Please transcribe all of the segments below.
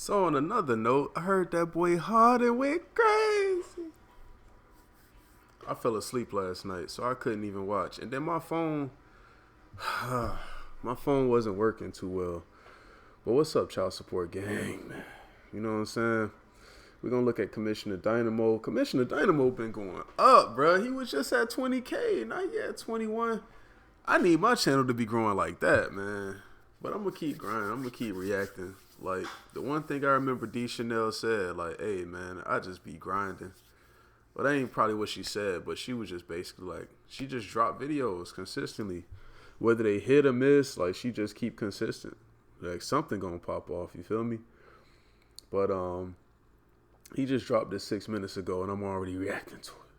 So on another note, I heard that boy Harden went crazy. I fell asleep last night, so I couldn't even watch. And then my phone wasn't working too well. But what's up, child support gang, man? You know what I'm saying? We're going to look at Commissioner Dynamo. Commissioner Dynamo been going up, bro. He was just at 20K, now he at 21. I need my channel to be growing like that, man. But I'm going to keep grinding. I'm going to keep reacting. Like, the one thing I remember D. Chanel said, like, hey, man, I just be grinding. But that ain't probably what she said, but she was just basically like, she just dropped videos consistently. Whether they hit or miss, like, she just keep consistent. Like, something gonna pop off, you feel me? But, he just dropped this 6 minutes ago, and I'm already reacting to it.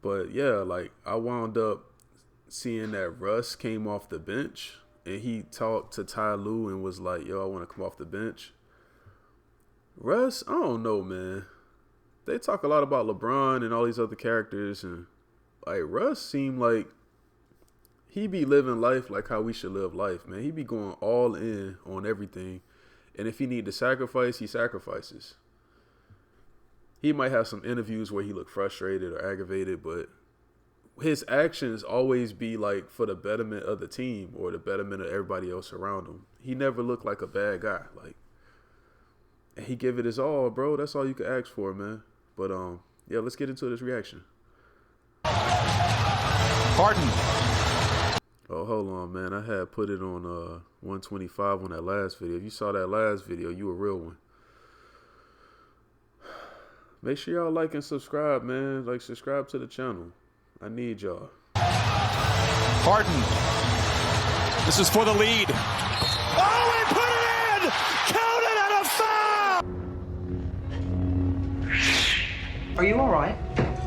But, yeah, like, I wound up seeing that Russ came off the bench, and he talked to Ty Lue and was like, yo, I want to come off the bench. Russ, I don't know, man. They talk a lot about LeBron and all these other characters, and, like, Russ seemed like he be living life like how we should live life, man. He be going all in on everything, and if he need to sacrifice, he sacrifices. He might have some interviews where he look frustrated or aggravated, but his actions always be like for the betterment of the team or the betterment of everybody else around him. He never looked like a bad guy. Like, and he give it his all, bro. That's all you can ask for, man. But yeah, let's get into this reaction. Harden. Oh, hold on, man. I had put it on 125 on that last video. If you saw that last video, you a real one. Make sure y'all like and subscribe, man. Like, subscribe to the channel. I need y'all. Harden. This is for the lead. Oh, he put it in! Count it and a foul! Are you all right?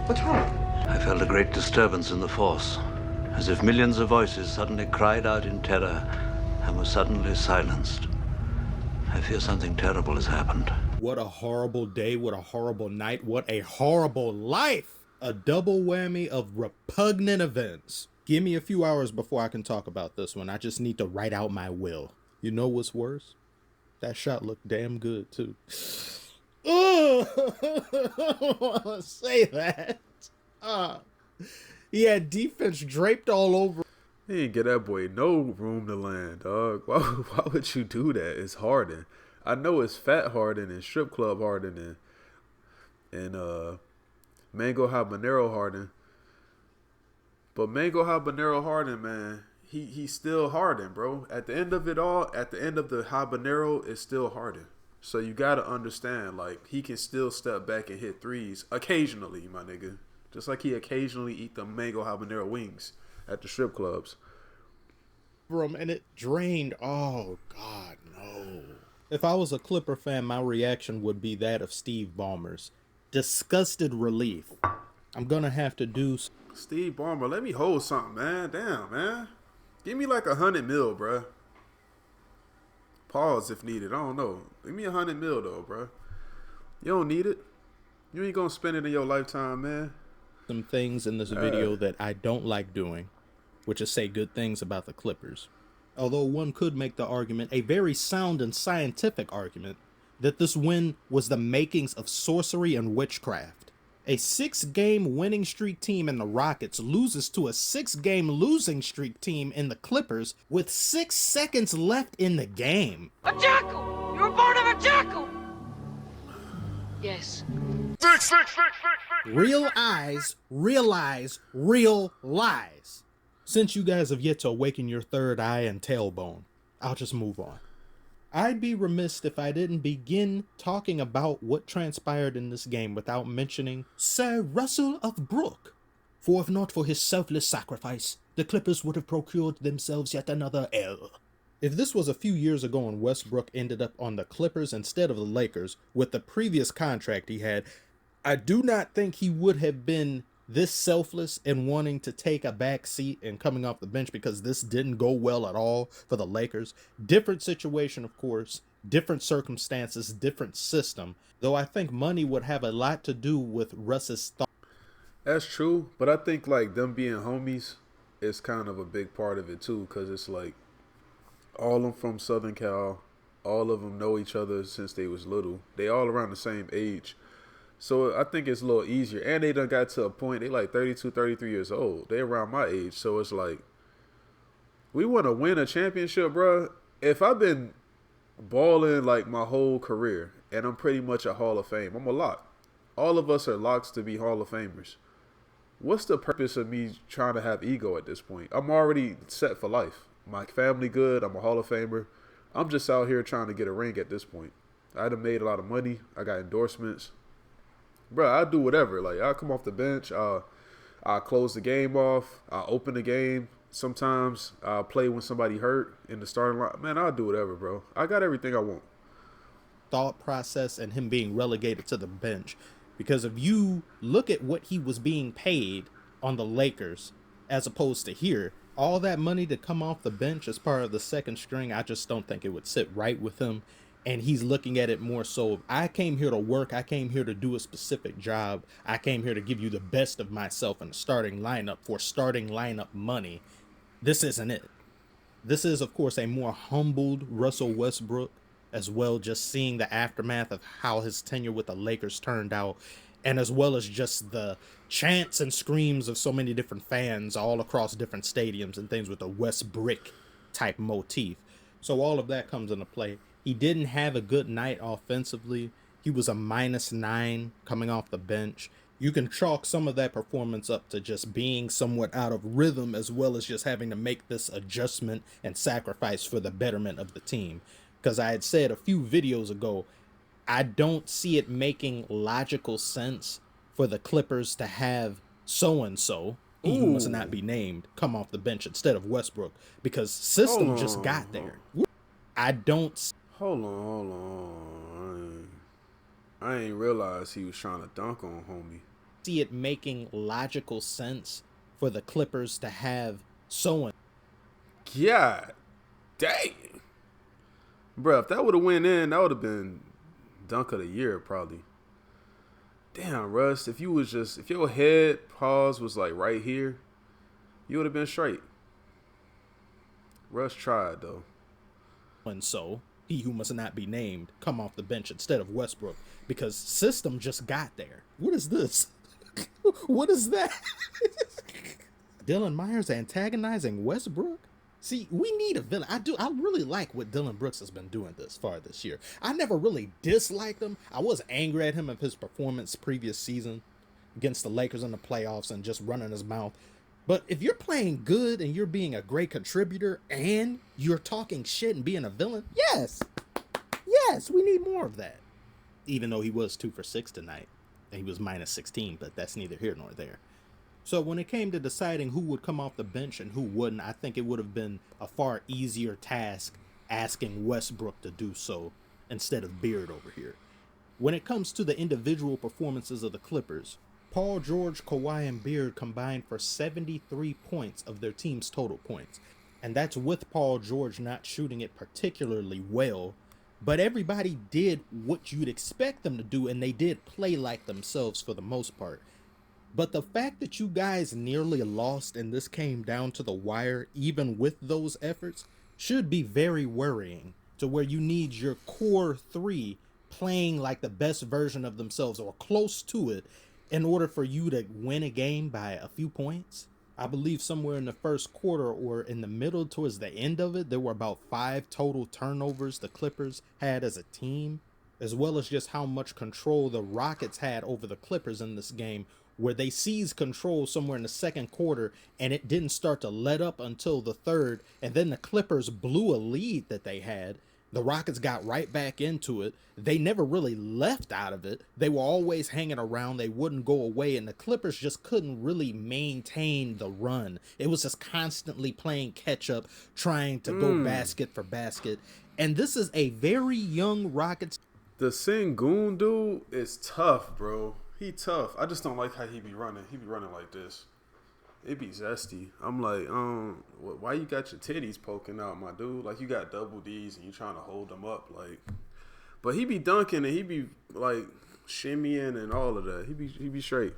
What's wrong? I felt a great disturbance in the force, as if millions of voices suddenly cried out in terror and were suddenly silenced. I fear something terrible has happened. What a horrible day, what a horrible night, what a horrible life. A double whammy of repugnant events. Give me a few hours before I can talk about this one. I just need to write out my will. You know what's worse? That shot looked damn good, too. Ugh! I don't want to say that. He had defense draped all over. He didn't get that boy no room to land, dog. Why would you do that? It's Harden. I know it's Fat Harden and Strip Club Harden and Mango Habanero Harden. But Mango Habanero Harden, man, he's still Harden, bro. At the end of it all, at the end of the habanero, it's still Harden. So you got to understand, like, he can still step back and hit threes occasionally, my nigga. Just like he occasionally eat the Mango Habanero wings at the strip clubs. And it drained. Oh, God, no. If I was a Clipper fan, my reaction would be that of Steve Ballmer's. Disgusted relief. I'm gonna have to do. Steve Ballmer, let me hold something, man. Damn, man. Give me like 100 mil, bruh. Pause if needed. I don't know. Give me 100 mil though, bruh. You don't need it. You ain't gonna spend it in your lifetime, man. Some things in this video that I don't like doing, which is say good things about the Clippers. Although one could make the argument, a very sound and scientific argument, that this win was the makings of sorcery and witchcraft. A 6-game winning streak team in the Rockets loses to a 6-game losing streak team in the Clippers with 6 seconds left in the game. A jackal! You were born of a jackal! Yes. Real eyes realize real lies. Since you guys have yet to awaken your third eye and tailbone, I'll just move on. I'd be remiss if I didn't begin talking about what transpired in this game without mentioning Sir Russell of Brook. For if not for his selfless sacrifice, the Clippers would have procured themselves yet another L. If this was a few years ago and Westbrook ended up on the Clippers instead of the Lakers with the previous contract he had, I do not think he would have been this selfless in wanting to take a back seat and coming off the bench, because this didn't go well at all for the Lakers. Different situation, of course, different circumstances, different system, though I think money would have a lot to do with Russ's thought. That's true, but I think like them being homies is kind of a big part of it too, because it's like all them from Southern Cal, all of them know each other since they was little. They all around the same age. So I think it's a little easier. And they done got to a point, they like 32, 33 years old. They around my age. So it's like, we want to win a championship, bro. If I've been balling like my whole career and I'm pretty much a Hall of Fame, I'm a lock. All of us are locks to be Hall of Famers. What's the purpose of me trying to have ego at this point? I'm already set for life. My family good. I'm a Hall of Famer. I'm just out here trying to get a ring at this point. I done made a lot of money. I got endorsements. Bro, I'll do whatever. Like, I'll come off the bench. I'll close the game off. I'll open the game. Sometimes I'll play when somebody hurt in the starting line. Man, I'll do whatever, bro. I got everything I want. Thought process and him being relegated to the bench. Because if you look at what he was being paid on the Lakers as opposed to here, all that money to come off the bench as part of the second string, I just don't think it would sit right with him. And he's looking at it more so, I came here to work. I came here to do a specific job. I came here to give you the best of myself in the starting lineup for starting lineup money. This isn't it. This is, of course, a more humbled Russell Westbrook, as well, just seeing the aftermath of how his tenure with the Lakers turned out, and as well as just the chants and screams of so many different fans all across different stadiums and things with the West Brick type motif. So all of that comes into play. He didn't have a good night offensively. He was a -9 coming off the bench. You can chalk some of that performance up to just being somewhat out of rhythm, as well as just having to make this adjustment and sacrifice for the betterment of the team. Because I had said a few videos ago, I don't see it making logical sense for the Clippers to have so-and-so, he who must not be named, come off the bench instead of Westbrook, because system just got there. I don't... Hold on. I ain't realize he was trying to dunk on homie. See it making logical sense for the Clippers to have so-and... God dang. Bro, if that would have went in, that would have been dunk of the year probably. Damn, Russ, if your head pause was like right here, you would have been straight. Russ tried though. And so, he who must not be named, come off the bench instead of Westbrook, because system just got there. What is this? What is that? Dylan Myers antagonizing Westbrook? See, we need a villain. I really like what Dylan Brooks has been doing this far this year. I never really disliked him. I was angry at him of his performance previous season against the Lakers in the playoffs and just running his mouth. But if you're playing good and you're being a great contributor and you're talking shit and being a villain, yes, we need more of that. Even though he was 2 for 6 tonight and he was -16, but that's neither here nor there. So when it came to deciding who would come off the bench and who wouldn't, I think it would have been a far easier task asking Westbrook to do so instead of Beard over here. When it comes to the individual performances of the Clippers, Paul George, Kawhi, and Beard combined for 73 points of their team's total points. And that's with Paul George not shooting it particularly well. But everybody did what you'd expect them to do, and they did play like themselves for the most part. But the fact that you guys nearly lost and this came down to the wire, even with those efforts, should be very worrying, to where you need your core 3 playing like the best version of themselves or close to it in order for you to win a game by a few points. I believe somewhere in the first quarter or in the middle towards the end of it, there were about 5 total turnovers the Clippers had as a team, as well as just how much control the Rockets had over the Clippers in this game, where they seized control somewhere in the second quarter and it didn't start to let up until the third, and then the Clippers blew a lead that they had. The Rockets got right back into it. They never really left out of it. They were always hanging around. They wouldn't go away, and the Clippers just couldn't really maintain the run. It was just constantly playing catch up, trying to go basket for basket. And this is a very young Rockets. The Sengun dude is tough, bro. He tough. I just don't like how he be running. He be running like this. It be zesty. I'm like, why you got your titties poking out, my dude? Like, you got double D's and you trying to hold them up, like. But he be dunking and he be like shimmying and all of that. He be straight.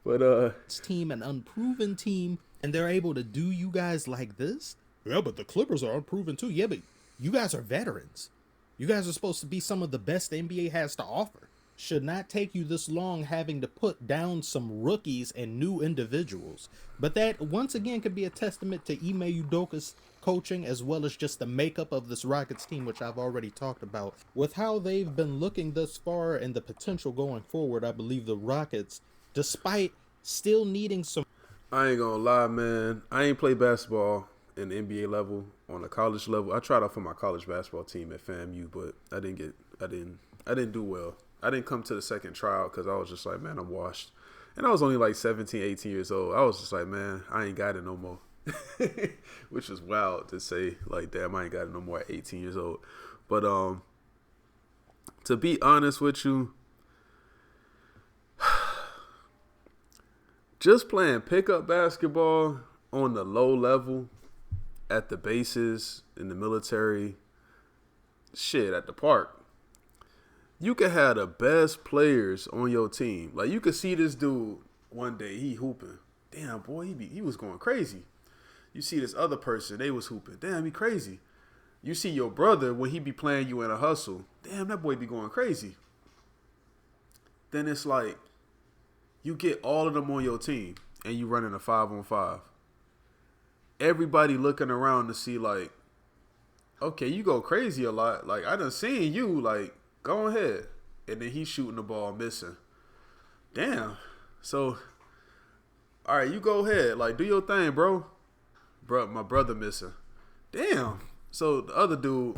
But team, an unproven team, and they're able to do you guys like this. Yeah, but the Clippers are unproven too. Yeah, but you guys are veterans. You guys are supposed to be some of the best the NBA has to offer. Should not take you this long having to put down some rookies and new individuals. But that, once again, could be a testament to Ime Udoka's coaching, as well as just the makeup of this Rockets team, which I've already talked about. With how they've been looking thus far and the potential going forward, I believe the Rockets, despite still needing some... I ain't gonna lie, man. I ain't played basketball in the NBA level, on the college level. I tried out for my college basketball team at FAMU, but I didn't do well. I didn't come to the second trial because I was just like, man, I'm washed. And I was only like 17, 18 years old. I was just like, man, I ain't got it no more. Which is wild to say, like, damn, I ain't got it no more at 18 years old. But to be honest with you, just playing pickup basketball on the low level at the bases, in the military, shit, at the park, you could have the best players on your team. Like, you could see this dude one day, he hooping. Damn, boy, he was going crazy. You see this other person, they was hooping. Damn, he crazy. You see your brother when he be playing you in a hustle. Damn, that boy be going crazy. Then it's like, you get all of them on your team and you running a 5-on-5. Everybody looking around to see, like, okay, you go crazy a lot. Like, I done seen you, like, go ahead. And then he's shooting the ball missing. Damn. So, all right, you go ahead. Like, do your thing, bro. Bro, my brother missing. Damn. So the other dude,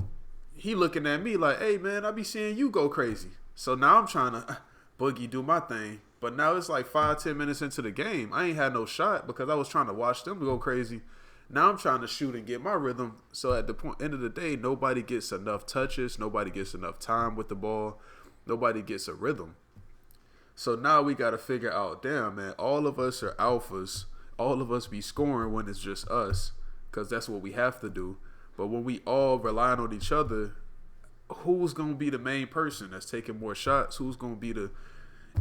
he looking at me like, hey, man, I be seeing you go crazy. So now I'm trying to boogie do my thing. But now it's like 5-10 minutes into the game. I ain't had no shot because I was trying to watch them go crazy. Now I'm trying to shoot and get my rhythm. So at the end of the day, nobody gets enough touches. Nobody gets enough time with the ball. Nobody gets a rhythm. So now we got to figure out, damn, man, all of us are alphas. All of us be scoring when it's just us because that's what we have to do. But when we all relying on each other, who's going to be the main person that's taking more shots? Who's going to be the...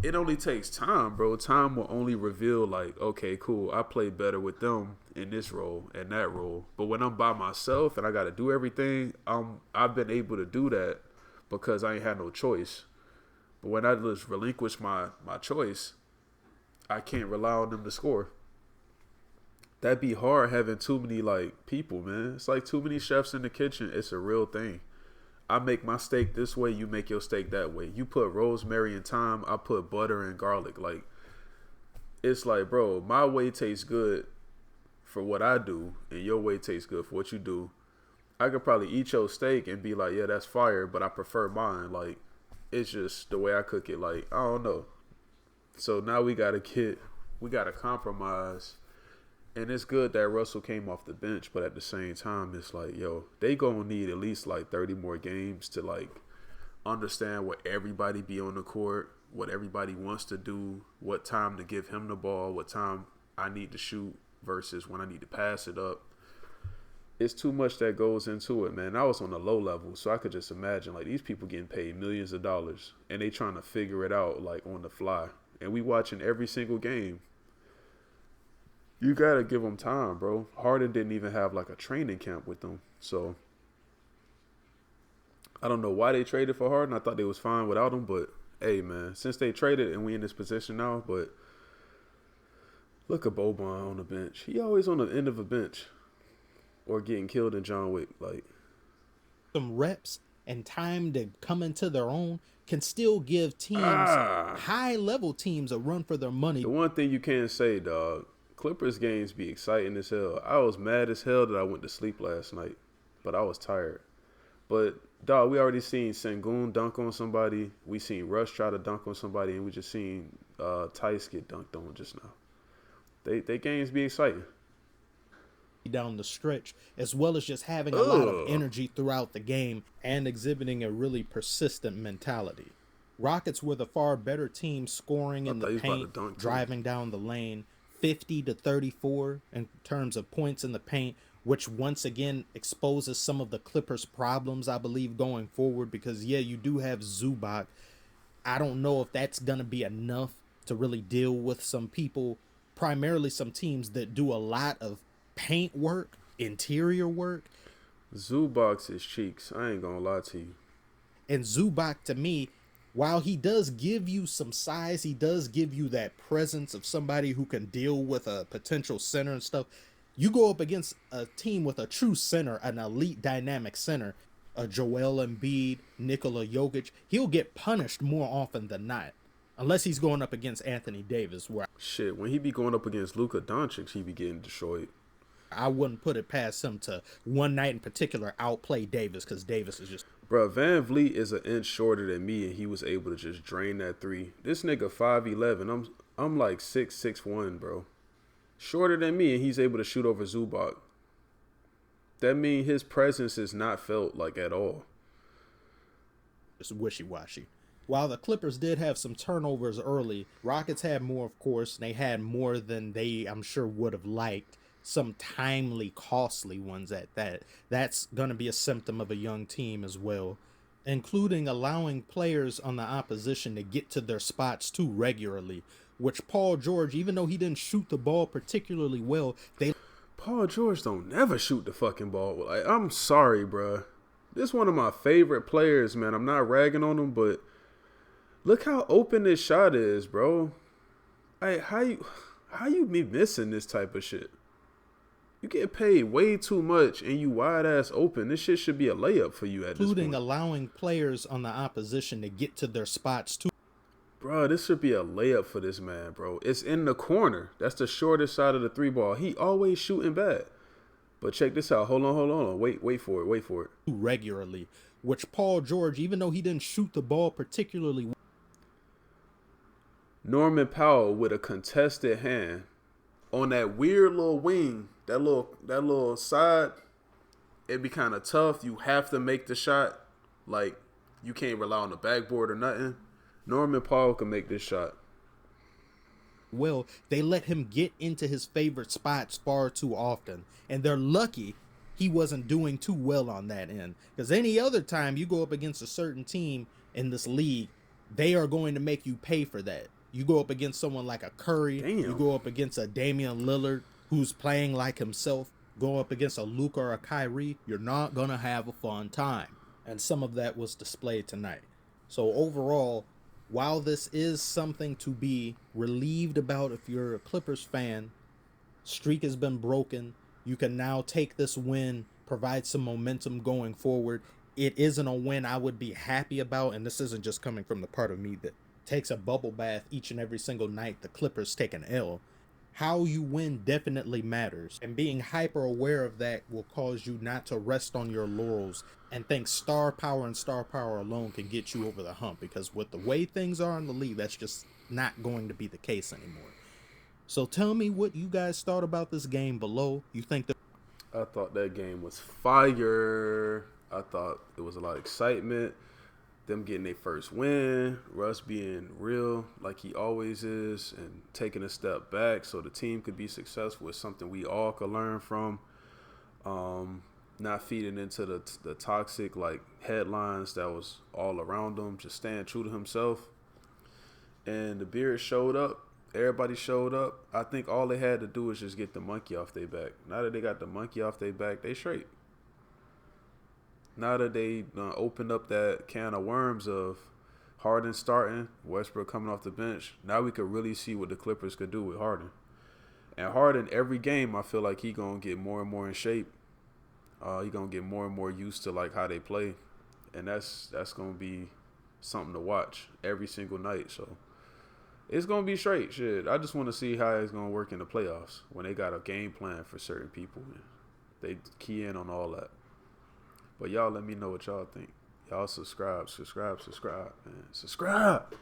It only takes time, bro. Time will only reveal, like, okay, cool, I play better with them in this role and that role. But when I'm by myself and I got to do everything, I've been able to do that because I ain't had no choice. But when I just relinquish my choice, I can't rely on them to score. That'd be hard having too many, like, people, man. It's like too many chefs in the kitchen. It's a real thing. I make my steak this way, you make your steak that way. You put rosemary and thyme, I put butter and garlic. Like, it's like, bro, my way tastes good for what I do, and your way tastes good for what you do. I could probably eat your steak and be like, yeah, that's fire, but I prefer mine. Like, it's just the way I cook it. Like, I don't know. So now we gotta compromise. And it's good that Russell came off the bench, but at the same time, it's like, yo, they gonna need at least like 30 more games to like understand what everybody be on the court, what everybody wants to do, what time to give him the ball, what time I need to shoot versus when I need to pass it up. It's too much that goes into it, man. I was on the low level, so I could just imagine like these people getting paid millions of dollars and they trying to figure it out like on the fly. And we watching every single game. You got to give them time, bro. Harden didn't even have like a training camp with them. So I don't know why they traded for Harden. I thought they was fine without him. But, hey, man, since they traded and we in this position now, but look at Boban on the bench. He always on the end of a bench or getting killed in John Wick. Like, some reps and time to come into their own can still give teams, high-level teams, a run for their money. The one thing you can't say, dog, Clippers games be exciting as hell. I was mad as hell that I went to sleep last night, but I was tired. But, dog, we already seen Sengun dunk on somebody. We seen Rush try to dunk on somebody, and we just seen Tice get dunked on just now. They games be exciting. Down the stretch, as well as just having a lot of energy throughout the game and exhibiting a really persistent mentality. Rockets were the far better team scoring in the paint, driving down the lane, 50-34 in terms of points in the paint, which once again exposes some of the Clippers' problems, I believe, going forward, because, yeah, you do have Zubac. I don't know if that's going to be enough to really deal with some people, primarily some teams that do a lot of paint work interior work. Zubac is cheeks. I ain't gonna lie to you. And Zubac, to me, while he does give you some size, he does give you that presence of somebody who can deal with a potential center and stuff. You go up against a team with a true center, an elite dynamic center, a Joel Embiid, Nikola Jokic, he'll get punished more often than not. Unless he's going up against Anthony Davis, where Shit, when he be going up against Luka Doncic, he be getting destroyed. I wouldn't put it past him to one night in particular outplay Davis, because Davis is just... Bro, Van Vliet is an inch shorter than me, and he was able to just drain that three. This nigga 5'11". I'm like 6'1", bro. Shorter than me, and he's able to shoot over Zubac. That means his presence is not felt like at all. It's wishy-washy. While the Clippers did have some turnovers early, Rockets had more, of course. They had more than they, I'm sure, would have liked. Some timely, costly ones at that. That's going to be a symptom of a young team as well, including allowing players on the opposition to get to their spots too regularly, which Paul George, even though he didn't shoot the ball particularly well, Paul George don't never shoot the fucking ball. Like, I'm sorry, bruh. This is one of my favorite players, man. I'm not ragging on him, but look how open this shot is, bro. Like, how you be missing this type of shit? You get paid way too much and you wide ass open. This shit should be a layup for you at this point. Including allowing players on the opposition to get to their spots too. Bro, this should be a layup for this man, bro. It's in the corner. That's the shortest side of the three ball. He always shooting bad. But check this out. Hold on. Wait for it. Regularly, which Paul George, even though he didn't shoot the ball particularly well. Norman Powell with a contested hand on that weird little wing, that little side, it'd be kind of tough. You have to make the shot. Like, you can't rely on the backboard or nothing. Norman Powell can make this shot. Well, they let him get into his favorite spots far too often. And they're lucky he wasn't doing too well on that end. Because any other time you go up against a certain team in this league, they are going to make you pay for that. You go up against someone like a Curry. Damn. You go up against a Damian Lillard who's playing like himself. Go up against a Luka or a Kyrie. You're not going to have a fun time. And some of that was displayed tonight. So overall, while this is something to be relieved about if you're a Clippers fan, streak has been broken. You can now take this win, provide some momentum going forward. It isn't a win I would be happy about, and this isn't just coming from the part of me that takes a bubble bath each and every single night the Clippers take an L. How you win definitely matters, and being hyper aware of that will cause you not to rest on your laurels and think star power and star power alone can get you over the hump, because with the way things are in the league, that's just not going to be the case anymore. So tell me what you guys thought about this game below. You think that... I thought that game was fire. I thought it was a lot of excitement. Them getting their first win, Russ being real like he always is, and taking a step back so the team could be successful is something we all could learn from. Not feeding into the toxic like headlines that was all around him, just staying true to himself. And the Beard showed up. Everybody showed up. I think all they had to do was just get the monkey off their back. Now that they got the monkey off their back, they straight. Now that they opened up that can of worms of Harden starting, Westbrook coming off the bench, now we could really see what the Clippers could do with Harden. And Harden, every game, I feel like he going to get more and more in shape. He going to get more and more used to like how they play. And that's going to be something to watch every single night. So it's going to be straight. Shit, I just want to see how it's going to work in the playoffs when they got a game plan for certain people. They key in on all that. But y'all let me know what y'all think. Y'all subscribe, man. Subscribe.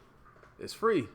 It's free.